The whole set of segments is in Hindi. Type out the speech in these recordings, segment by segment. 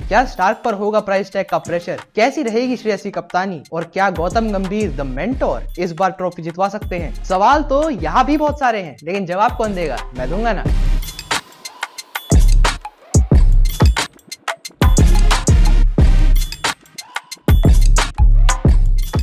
क्या स्टार्क पर होगा प्राइस टैग का प्रेशर, कैसी रहेगी श्रेयस की कप्तानी और क्या गौतम गंभीर द मेंटोर इस बार ट्रॉफी जितवा सकते हैं। सवाल तो यहाँ भी बहुत सारे हैं, लेकिन जवाब कौन देगा, मैं दूंगा ना।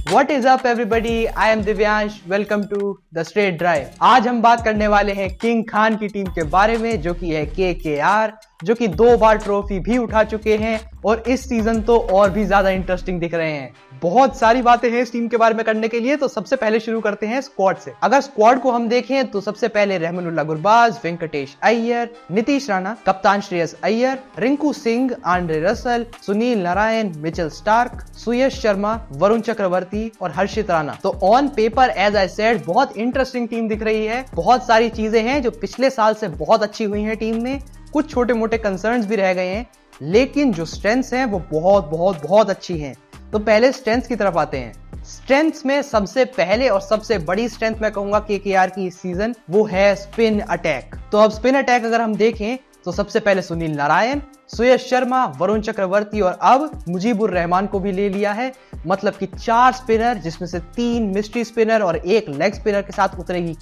What is up everybody? I am Divyansh. Welcome to the Straight Drive. आज हम बात करने वाले हैं किंग खान की टीम के बारे में, जो कि है KKR, जो कि 2 बार ट्रॉफी भी उठा चुके हैं और इस सीजन तो और भी ज्यादा इंटरेस्टिंग दिख रहे हैं। बहुत सारी बातें हैं इस टीम के बारे में करने के लिए, तो सबसे पहले शुरू करते हैं स्क्वाड से। अगर स्क्वाड को हम देखें तो सबसे पहले रहमानुल्लाह गुरबाज, वेंकटेश अय्यर, नीतीश राणा, कप्तान Shreyas Iyer, Rinku Singh, Andre Russell, Sunil Narine, Mitchell Starc, Suyash Sharma, Varun Chakravarthy और हर्षित राणा। तो on paper as I said बहुत इंटरेस्टिंग टीम दिख रही है। बहुत सारी चीजें हैं जो पिछले साल से बहुत अच्छी हुई हैं टीम में, कुछ छोटे मोटे कंसर्न्स भी रह गए हैं, लेकिन जो स्ट्रेंथ्स हैं वो बहुत अच्छी हैं। तो पहले स्ट्रेंथ्स की तरफ आते हैं। स्ट्रेंथ्स में सबसे पहले और सबसे बड़ी स्ट्रेंथ मैं कहूंगा KKR की इस सीजन वो है स्पिन अटैक। तो अब स्पिन अटैक अगर हम देखें तो सबसे पहले सुनील नारायण, सुयश शर्मा, वरुण चक्रवर्ती और अब मुजीबुर रहमान को भी ले लिया है। मतलब कि 4 स्पिनर, जिसमें से 3 मिस्ट्री स्पिनर और 1 लेग स्पिनर के साथ उतरेगी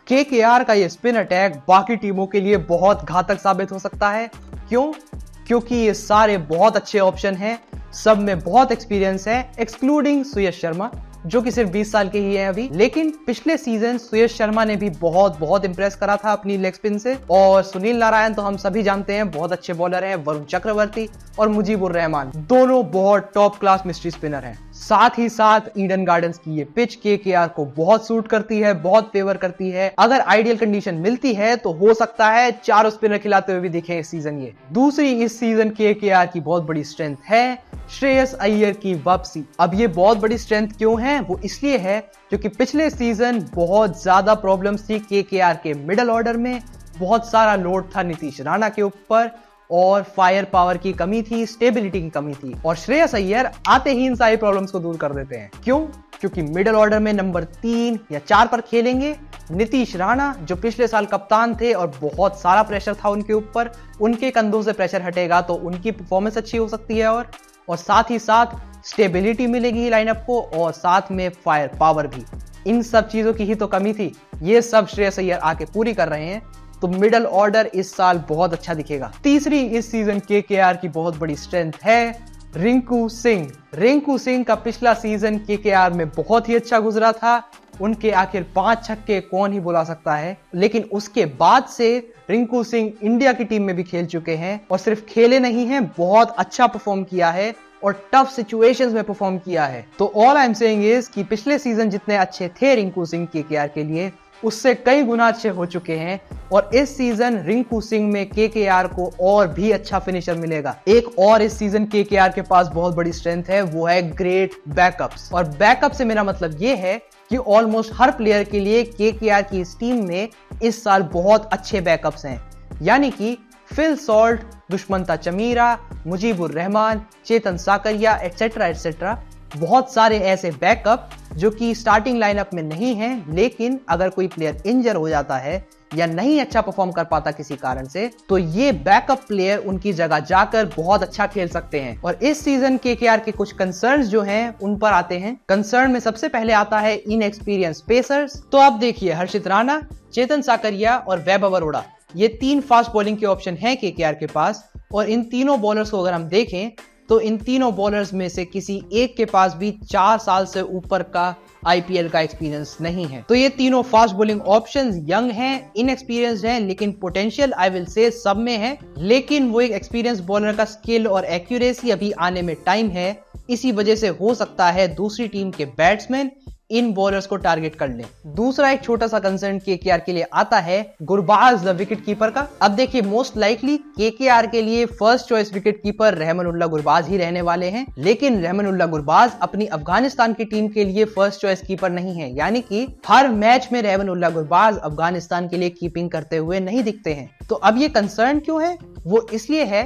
KKR का ये स्पिन अटैक बाकी टीमों के लिए बहुत घातक साबित हो सकता है। क्यों? क्योंकि ये सारे बहुत अच्छे ऑप्शन हैं, सब में बहुत एक्सपीरियंस है, एक्सक्लूडिंग सुयश शर्मा जो कि सिर्फ 20 साल के ही है अभी। लेकिन पिछले सीजन सुयश शर्मा ने भी बहुत इंप्रेस करा था अपनी लेग स्पिन से। और सुनील नारायण तो हम सभी जानते हैं बहुत अच्छे बॉलर हैं। वरुण चक्रवर्ती और मुजीबुर रहमान दोनों बहुत टॉप क्लास मिस्ट्री स्पिनर हैं। साथ ही साथ ईडन गार्डन्स की ये पिच KKR को बहुत सूट करती है, बहुत फेवर करती है। अगर आइडियल कंडीशन मिलती है तो हो सकता है 4 स्पिनर खिलाते हुए भी दिखे इस सीजन। ये दूसरी इस सीजन KKR की बहुत बड़ी स्ट्रेंथ है श्रेयस अय्यर की वापसी। अब ये बहुत बड़ी स्ट्रेंथ क्यों है? वो इसलिए है क्योंकि पिछले सीजन बहुत ज्यादा प्रॉब्लम्स थी KKR के मिडिल ऑर्डर में। बहुत सारा लोड था नीतीश राणा के ऊपर और फायर पावर की कमी थी, स्टेबिलिटी की कमी थी। और श्रेयस अय्यर आते ही इन सारी प्रॉब्लम्स को दूर कर देते हैं। क्यों? क्योंकि मिडिल ऑर्डर में नंबर 3 या 4 पर खेलेंगे नीतीश राणा, जो पिछले साल कप्तान थे और बहुत सारा प्रेशर था उनके ऊपर। उनके कंधों से प्रेशर हटेगा तो उनकी परफॉर्मेंस अच्छी हो सकती है और साथ ही साथ स्टेबिलिटी मिलेगी लाइनअप को और साथ में फायर पावर भी। इन सब चीजों की ही तो कमी थी, ये सब श्रेयस अय्यर आके पूरी कर रहे हैं। तो मिडिल ऑर्डर इस साल बहुत अच्छा दिखेगा। तीसरी इस सीजन KKR की बहुत बड़ी स्ट्रेंथ है रिंकू सिंह। रिंकू सिंह का पिछला सीजन KKR में बहुत ही अच्छा गुजरा था। उनके आखिर 5 छक्के कौन ही बुला सकता है। लेकिन उसके बाद से रिंकू सिंह इंडिया की टीम में भी खेल चुके हैं और सिर्फ खेले नहीं हैं, बहुत अच्छा परफॉर्म किया है और टफ सिचुएशंस में परफॉर्म किया है। तो all I am saying is कि पिछले सीजन जितने अच्छे थे रिंकू सिंह KKR के लिए, उससे कई गुना अच्छे हो चुके हैं। और इस सीजन रिंकू सिंह में KKR को और भी अच्छा फिनिशर मिलेगा। एक और इस सीजन KKR के पास बहुत बड़ी स्ट्रेंथ है, वो है ग्रेट बैकअप्स। और बैकअप से मेरा मतलब ये है कि ऑलमोस्ट हर प्लेयर के लिए KKR की इस टीम में इस साल बहुत अच्छे बैकअप्स हैं। यानी कि फिल सॉल्ट, दुष्मंता चमीरा, मुजीबुर रहमान, चेतन साकरिया एटसेट्रा बहुत सारे ऐसे बैकअप जो कि स्टार्टिंग लाइनअप में नहीं हैं, लेकिन अगर कोई प्लेयर इंजर हो जाता है या नहीं अच्छा परफॉर्म कर पाता किसी कारण से, तो ये बैकअप प्लेयर उनकी जगह जाकर बहुत अच्छा खेल सकते हैं। और इस सीजन KKR के कुछ कंसर्न्स जो हैं उन पर आते हैं। कंसर्न में सबसे पहले आता है इनएक्सपीरियंस पेसर्स। तो अब देखिए, हर्षित राणा, चेतन साकरिया और वैभव अरोड़ा, ये 3 फास्ट बॉलिंग के ऑप्शन हैं KKR के पास। और इन तीनों बॉलर्स को अगर हम देखें तो इन तीनों बॉलर्स में से किसी एक के पास भी 4 साल से ऊपर का IPL का एक्सपीरियंस नहीं है। तो ये तीनों फास्ट बॉलिंग ऑप्शंस यंग हैं, इनएक्सपीरियंस्ड हैं, लेकिन पोटेंशियल आई विल से सब में है। लेकिन वो एक एक्सपीरियंस बॉलर का स्किल और एक्यूरेसी अभी आने में टाइम है। इसी वजह से हो सकता है दूसरी टीम के बैट्समैन इन बॉलर्स को टारगेट कर लें। दूसरा एक छोटा सा कंसर्न KKR के लिए आता है गुरबाज द विकेट कीपर का। अब देखिए, मोस्ट लाइकली KKR के लिए first choice wicket keeper Rahmanullah Gurbaz ही रहने वाले हैं। लेकिन रहमानुल्लाह गुरबाज अपनी अफगानिस्तान की टीम के लिए फर्स्ट चॉइस कीपर नहीं है। यानी कि हर मैच में रहमानुल्लाह गुरबाज अफगानिस्तान के लिए कीपिंग करते हुए नहीं दिखते हैं। तो अब ये कंसर्न क्यों है? वो इसलिए है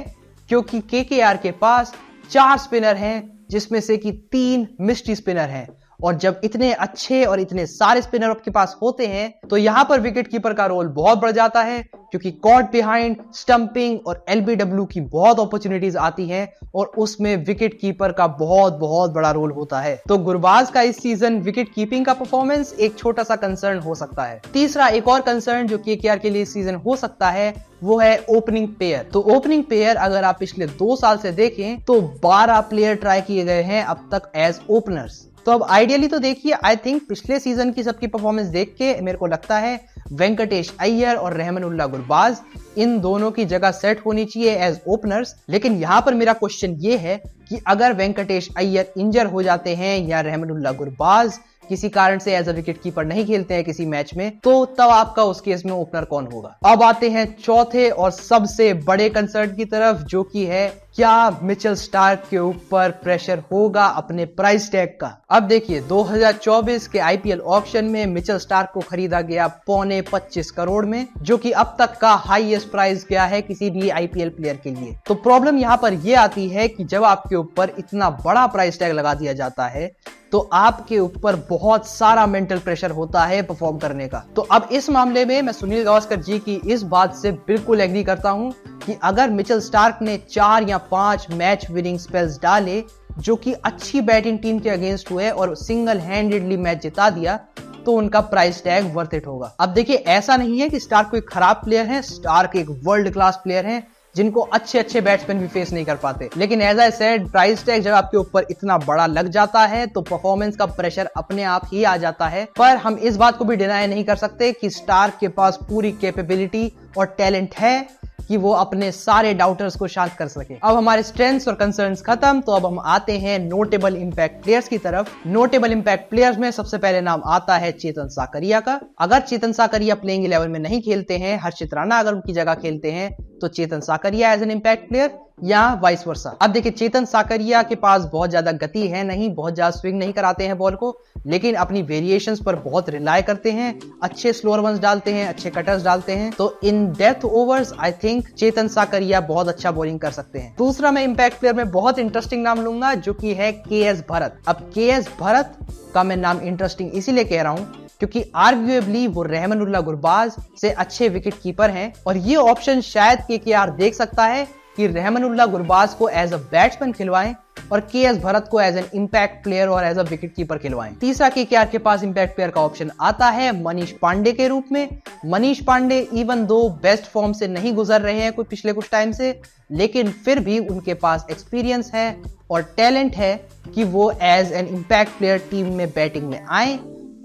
क्योंकि KKR के पास 4 स्पिनर हैं, जिसमें से कि 3 मिस्ट्री स्पिनर हैं और जब इतने अच्छे और इतने सारे स्पिनर आपके पास होते हैं तो यहां पर विकेट कीपर का रोल बहुत बढ़ जाता है, क्योंकि कॉट बिहाइंड, स्टंपिंग और एलबीडब्ल्यू की बहुत अपॉर्चुनिटीज आती हैं और उसमें विकेट कीपर का बहुत बड़ा रोल होता है। तो गुरबाज का इस सीजन विकेट कीपिंग का परफॉर्मेंस एक छोटा सा कंसर्न हो सकता है। तीसरा एक और कंसर्न जो केकेआर के लिए इस सीजन हो सकता है वो है ओपनिंग पेयर। तो ओपनिंग पेयर अगर आप पिछले 2 साल से देखें तो 12 प्लेयर ट्राई किए गए हैं अब तक एज ओपनर्स। तो अब आइडियली तो देखिए, आई थिंक पिछले सीजन की सबकी परफॉर्मेंस देख के मेरे को लगता है वेंकटेश अय्यर और रहमानुल्लाह गुरबाज इन दोनों की जगह सेट होनी चाहिए एज ओपनर्स। लेकिन यहां पर मेरा क्वेश्चन ये है कि अगर वेंकटेश अय्यर इंजर हो जाते हैं या रहमानुल्लाह गुरबाज किसी कारण से एज अ विकेट कीपर नहीं खेलते हैं किसी मैच में, तो तब आपका उस केस में ओपनर कौन होगा। अब आते हैं चौथे और सबसे बड़े कंसर्न की तरफ, जो कि है क्या मिचेल स्टार्क के ऊपर प्रेशर होगा अपने प्राइस टैग का। अब देखिए 2024 के आईपीएल ऑक्शन में मिचेल स्टार्क को खरीदा गया 25 करोड़ में, जो कि अब तक का हाईएस्ट प्राइस गया है किसी भी आईपीएल प्लेयर के लिए। तो प्रॉब्लम यहां पर यह आती है कि जब आपके ऊपर इतना बड़ा प्राइस टैग लगा दिया जाता है तो आपके ऊपर बहुत सारा मेंटल प्रेशर होता है परफॉर्म करने का। तो अब इस मामले में मैं सुनील गावस्कर जी की इस बात से बिल्कुल एग्री करता हूं कि अगर मिचेल स्टार्क ने 4 या 5 मैच विनिंग स्पेल्स डाले जो कि अच्छी बैटिंग टीम के अगेंस्ट हुए और सिंगल हैंडेडली मैच जिता दिया, तो उनका प्राइस टैग वर्थ इट होगा। अब देखिए ऐसा नहीं है कि स्टार्क कोई खराब प्लेयर है, स्टार्क एक वर्ल्ड क्लास प्लेयर है जिनको अच्छे बैट्समैन भी फेस नहीं कर पाते। लेकिन as I said, price tag जब आपके ऊपर इतना बड़ा लग जाता है तो परफॉर्मेंस का प्रेशर अपने आप ही आ जाता है। पर हम इस बात को भी डिनाई नहीं कर सकते कि स्टार्क के पास पूरी कैपेबिलिटी और टैलेंट है कि वो अपने सारे डाउटर्स को शांत कर सके। अब हमारे स्ट्रेंथ्स और कंसर्न्स खत्म, तो अब हम आते हैं नोटेबल इंपैक्ट प्लेयर्स की तरफ। नोटेबल इंपैक्ट प्लेयर्स में सबसे पहले नाम आता है चेतन साकरिया का। अगर चेतन साकरिया प्लेइंग 11 में नहीं खेलते हैं, हर्षित राणा अगर उनकी जगह खेलते हैं, तो Chetan Sakariya as an impact player या वाइस वर्सा। अब देखिए चेतन साकरिया के पास बहुत ज्यादा गति है नहीं, बहुत ज्यादा स्विंग नहीं कराते हैं बॉल को, लेकिन अपनी वेरिएशंस पर बहुत रिलाय करते हैं, अच्छे स्लोअर वंस डालते हैं, अच्छे कटर्स डालते हैं। तो इन death overs I think Chetan Sakariya बहुत अच्छा बॉलिंग कर सकते हैं। दूसरा मैं इंपैक्ट प्लेयर में बहुत इंटरेस्टिंग नाम लूंगा जो कि है केएस भरत। अब केएस भरत का मैं नाम इंटरेस्टिंग इसीलिए कह रहा हूं क्योंकि आर्ग्यूएबली वो रहमानुल्लाह गुरबाज से अच्छे विकेट कीपर हैं और ये ऑप्शन शायद केकेआर देख सकता है कि रहमानुल्लाह गुरबाज को एज अ बैट्समैन खिलवाएं और केएस भरत को एज एन इंपैक्ट प्लेयर और एज अ विकेट कीपर खिलवाएं। तीसरा केकेआर के पास इंपैक्ट प्लेयर का ऑप्शन आता है मनीष पांडे के रूप में। Manish Pandey even though best form से नहीं गुजर रहे हैं कोई पिछले कुछ टाइम से, लेकिन फिर भी उनके पास एक्सपीरियंस है और टैलेंट है कि वो as an impact player team में बैटिंग में आए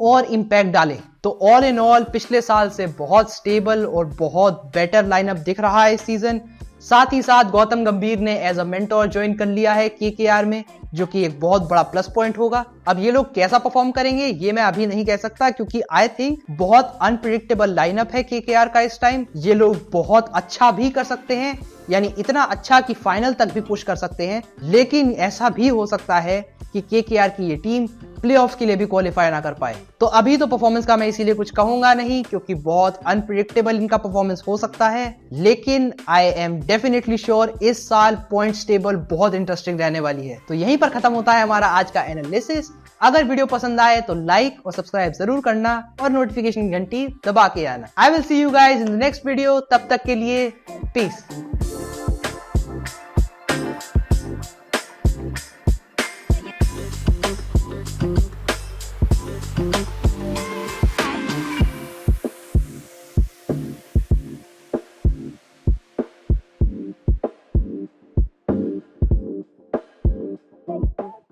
और इंपैक्ट डालें। तो ऑल इन ऑल पिछले साल से बहुत स्टेबल और बहुत बेटर लाइनअप दिख रहा है इस सीजन। साथ ही साथ गौतम गंभीर ने एज अ मेंटोर ज्वाइन कर लिया है केकेआर में, जो कि एक बहुत बड़ा प्लस पॉइंट होगा। अब ये लोग कैसा परफॉर्म करेंगे ये मैं अभी नहीं कह सकता, क्योंकि आई थिंक बहुत अनप्रिडिक्टेबल लाइनअप है केकेआर का इस टाइम। ये लोग बहुत अच्छा भी कर सकते हैं, यानी इतना अच्छा कि फाइनल तक भी पुश कर सकते हैं, लेकिन ऐसा भी हो सकता है कि केकेआर की ये टीम प्लेऑफ्स के लिए भी क्वालिफाई ना कर पाए। तो अभी तो परफॉर्मेंस का मैं इसीलिए कुछ कहूंगा नहीं, क्योंकि बहुत अनप्रिडिक्टेबल इनका परफॉर्मेंस हो सकता है, लेकिन आई एम डेफिनेटली श्योर इस साल पॉइंट्स टेबल बहुत इंटरेस्टिंग रहने वाली है। तो यहीं पर खत्म होता है हमारा आज का एनालिसिस। अगर वीडियो पसंद आए तो लाइक और सब्सक्राइब जरूर करना और नोटिफिकेशन घंटी दबा के आना। I will see you guys in the next video. तब तक के लिए पीस।